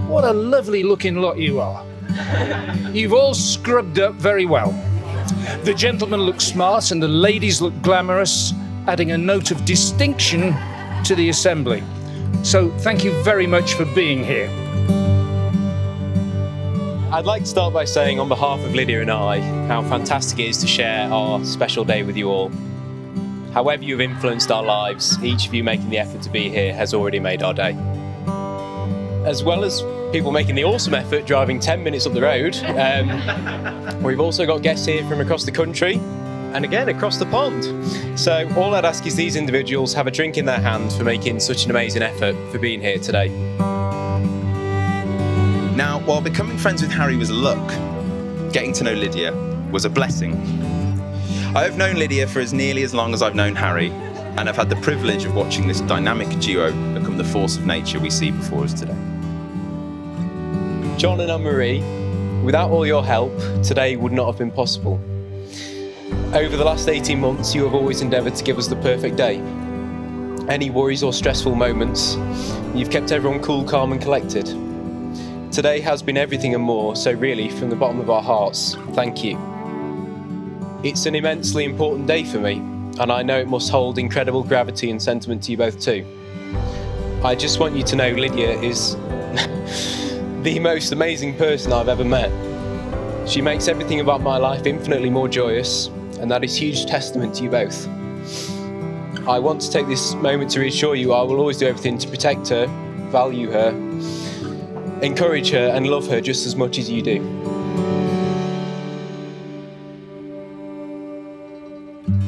What a lovely looking lot you are. You've all scrubbed up very well. The gentlemen look smart and the ladies look glamorous, adding a note of distinction to the assembly. So thank you very much for being here. I'd like to start by saying on behalf of Lydia and I how fantastic it is to share our special day with you all. However you've influenced our lives, each of you making the effort to be here has already made our day. As well as people making the awesome effort driving 10 minutes up the road, we've also got guests here from across the country and again across the pond. So all I'd ask is these individuals have a drink in their hand for making such an amazing effort for being here today. Now, while becoming friends with Harry was a look, getting to know Lydia was a blessing. I have known Lydia for as nearly as long as I've known Harry, and I've had the privilege of watching this dynamic duo become the force of nature we see before us today. John and Anne-Marie, without all your help, today would not have been possible. Over the last 18 months, you have always endeavoured to give us the perfect day. Any worries or stressful moments, you've kept everyone cool, calm and collected. Today has been everything and more, so really, from the bottom of our hearts, thank you. It's an immensely important day for me, and I know it must hold incredible gravity and sentiment to you both too. I just want you to know Lydia is the most amazing person I've ever met. She makes everything about my life infinitely more joyous, and that is huge testament to you both. I want to take this moment to reassure you I will always do everything to protect her, value her, encourage her and love her just as much as you do.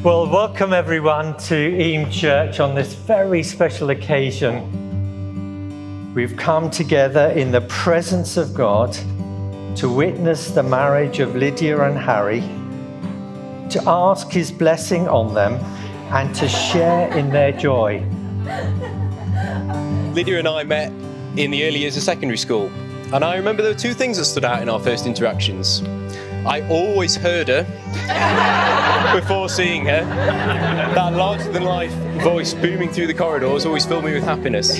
Well, welcome everyone to Eam Church on this very special occasion. We've come together in the presence of God to witness the marriage of Lydia and Harry, to ask his blessing on them and to share in their joy. Lydia and I met in the early years of secondary school, and I remember there were two things that stood out in our first interactions. I always heard her before seeing her. That larger-than-life voice booming through the corridors always filled me with happiness.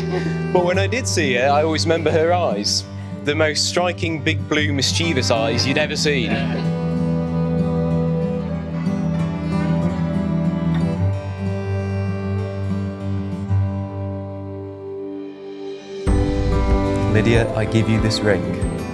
But when I did see her, I always remember her eyes, the most striking, big blue, mischievous eyes you'd ever seen. Lydia, I give you this ring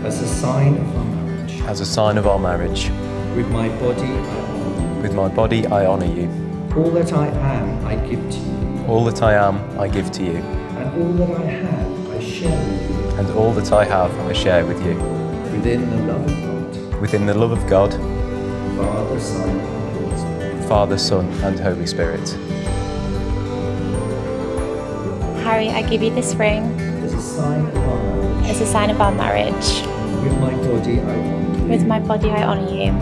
As a sign of our marriage. as a sign of our marriage. With my body, I honor With my body, I honour you. you. All that I am, I give to you. All that I am, I give to you. And all that I have, I share with you. And all that I have, I share with you. Within the love of God, Within the love of God, Father, Son, and Holy Spirit. Father, Son, and Holy Spirit. Harry, I give you this ring As a sign of our marriage. as a sign of our marriage. With my body, I honor you. With my body, I honour you.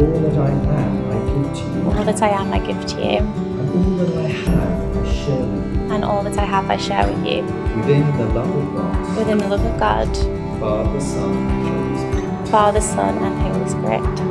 All that I am, I give to you. All that I am, I give to you. And all that I have, I share with you. And all that I have, I share with you. Within the love of God, Within the love of God, Father, Son, and Holy Spirit. Father, Son, and Holy Spirit.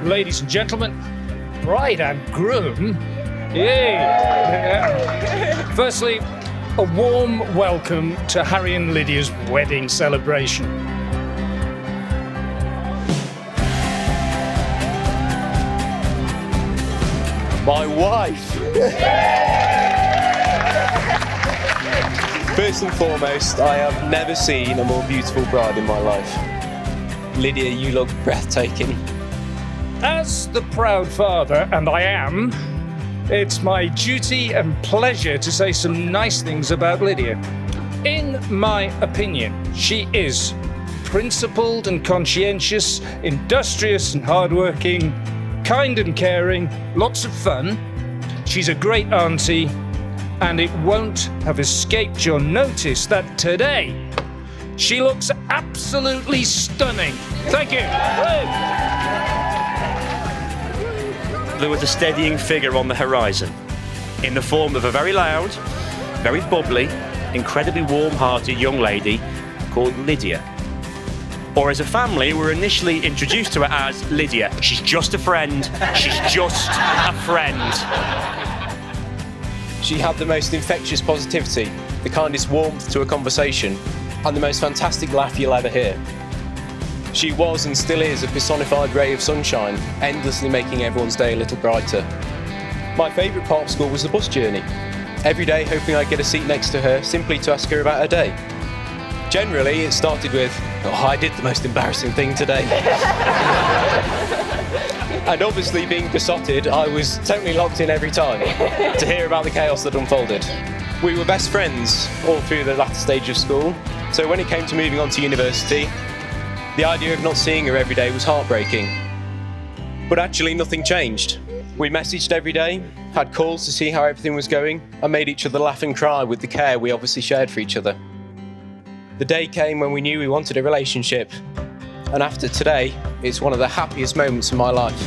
Ladies and gentlemen, bride and groom. Yay! Yeah. Firstly, a warm welcome to Harry and Lydia's wedding celebration. my wife. First and foremost, I have never seen a more beautiful bride in my life. Lydia, you look breathtaking. As the proud father, and I am, it's my duty and pleasure to say some nice things about Lydia. In my opinion, she is principled and conscientious, industrious and hardworking, kind and caring, lots of fun. She's a great auntie, and it won't have escaped your notice that today she looks absolutely stunning. Thank you. There was a steadying figure on the horizon in the form of a very loud, very bubbly, incredibly warm-hearted young lady called Lydia. Or as a family, we were initially introduced to her as Lydia. She's just a friend. She's just a friend. She had the most infectious positivity, the kindest warmth to a conversation, and the most fantastic laugh you'll ever hear. She was and still is a personified ray of sunshine, endlessly making everyone's day a little brighter. My favourite part of school was the bus journey. Every day hoping I'd get a seat next to her, simply to ask her about her day. Generally, it started with, "Oh, I did the most embarrassing thing today." And obviously, being besotted, I was totally locked in every time to hear about the chaos that unfolded. We were best friends all through the latter stage of school, so when it came to moving on to university, the idea of not seeing her every day was heartbreaking. But actually, nothing changed. We messaged every day, had calls to see how everything was going, and made each other laugh and cry with the care we obviously shared for each other. The day came when we knew we wanted a relationship, and after today, it's one of the happiest moments of my life.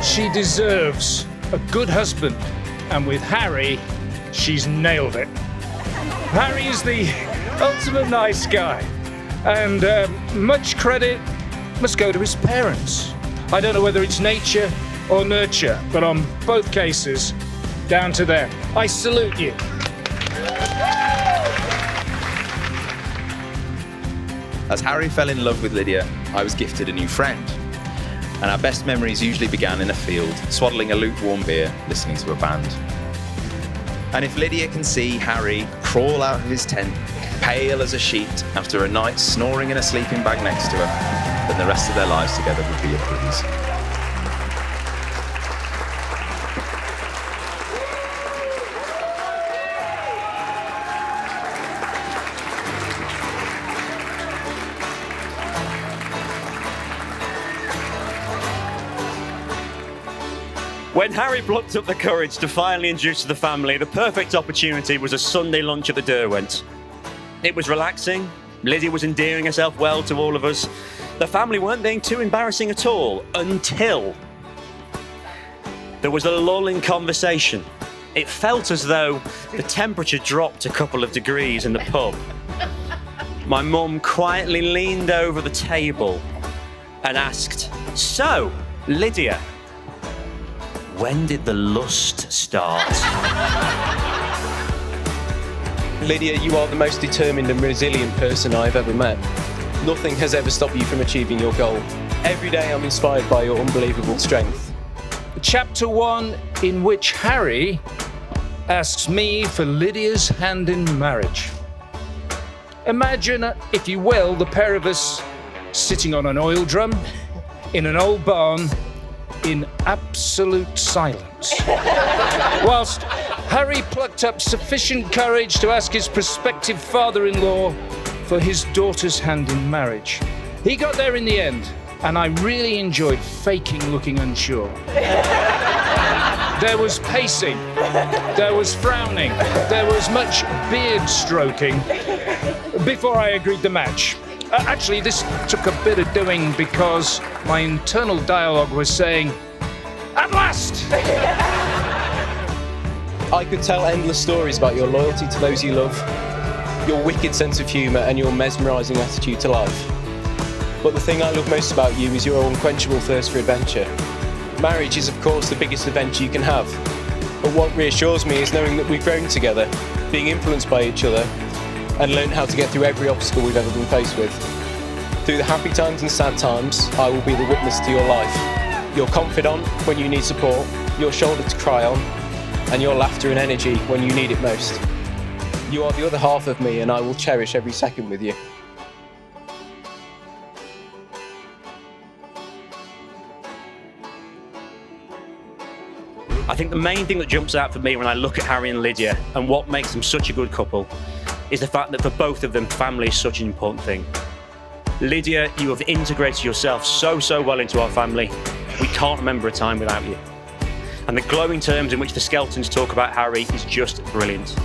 She deserves a good husband, and with Harry, she's nailed it. Harry is the ultimate nice guy, and much credit must go to his parents. I don't know whether it's nature or nurture, but on both cases, down to them. I salute you. As Harry fell in love with Lydia, I was gifted a new friend. And our best memories usually began in a field, swaddling a lukewarm beer, listening to a band. And if Lydia can see Harry crawl out of his tent, pale as a sheet, after a night snoring in a sleeping bag next to her, then the rest of their lives together would be a breeze. When Harry plucked up the courage to finally introduce to the family, the perfect opportunity was a Sunday lunch at the Derwent. It was relaxing. Lydia was endearing herself well to all of us. The family weren't being too embarrassing at all until there was a lull in conversation. It felt as though the temperature dropped a couple of degrees in the pub. My mum quietly leaned over the table and asked, "So, Lydia, when did the lust start?" Lydia, you are the most determined and resilient person I've ever met. Nothing has ever stopped you from achieving your goal. Every day I'm inspired by your unbelievable strength. Chapter 1, in which Harry asks me for Lydia's hand in marriage. Imagine, if you will, the pair of us sitting on an oil drum in an old barn in absolute silence, whilst Harry plucked up sufficient courage to ask his prospective father-in-law for his daughter's hand in marriage. He got there in the end, and I really enjoyed faking looking unsure. There was pacing, there was frowning, there was much beard stroking before I agreed the match. Actually, this took a bit of doing because my internal dialogue was saying, "At last!" I could tell endless stories about your loyalty to those you love, your wicked sense of humour and your mesmerising attitude to life. But the thing I love most about you is your unquenchable thirst for adventure. Marriage is of course the biggest adventure you can have, but what reassures me is knowing that we've grown together, being influenced by each other, and learned how to get through every obstacle we've ever been faced with. Through the happy times and sad times, I will be the witness to your life. your confidant when you need support, your shoulder to cry on, and your laughter and energy when you need it most. You are the other half of me, and I will cherish every second with you. I think the main thing that jumps out for me when I look at Harry and Lydia and what makes them such a good couple is the fact that for both of them, family is such an important thing. Lydia, you have integrated yourself so well into our family. We can't remember a time without you. And the glowing terms in which the Skeltons talk about Harry is just brilliant.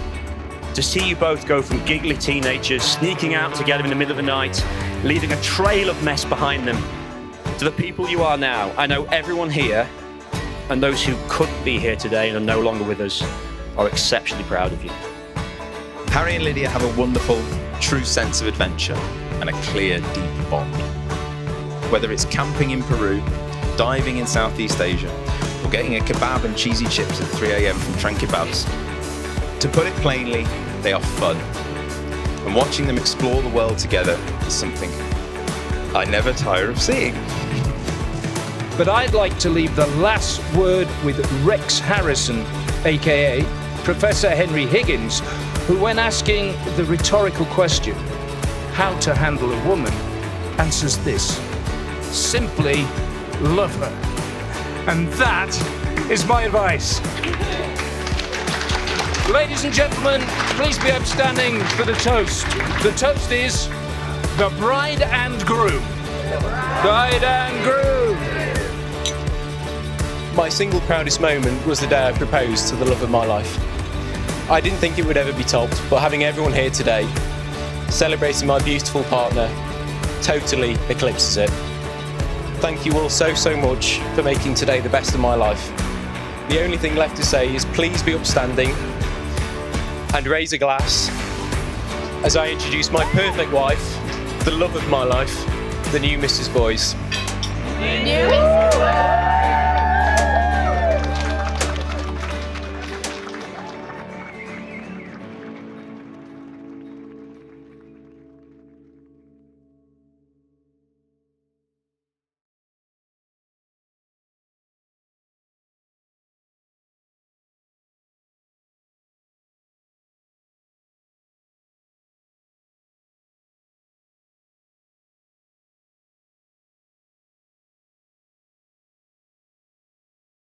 To see you both go from giggly teenagers sneaking out together in the middle of the night, leaving a trail of mess behind them, to the people you are now, I know everyone here and those who couldn't be here today and are no longer with us are exceptionally proud of you. Harry and Lydia have a wonderful, true sense of adventure and a clear, deep bond. Whether it's camping in Peru, diving in Southeast Asia, or getting a kebab and cheesy chips at 3 a.m. from Trankebabs, to put it plainly, they are fun. And watching them explore the world together is something I never tire of seeing. But I'd like to leave the last word with Rex Harrison, aka Professor Henry Higgins, who, when asking the rhetorical question, how to handle a woman, answers this: simply love her. And that is my advice. Ladies and gentlemen, please be upstanding for the toast. The toast is the bride and groom. Bride and groom. My single proudest moment was the day I proposed to the love of my life. I didn't think it would ever be topped, but having everyone here today, celebrating my beautiful partner, totally eclipses it. Thank you all so much for making today the best of my life. The only thing left to say is please be upstanding and raise a glass as I introduce my perfect wife, the love of my life, the new Mrs. Boys. New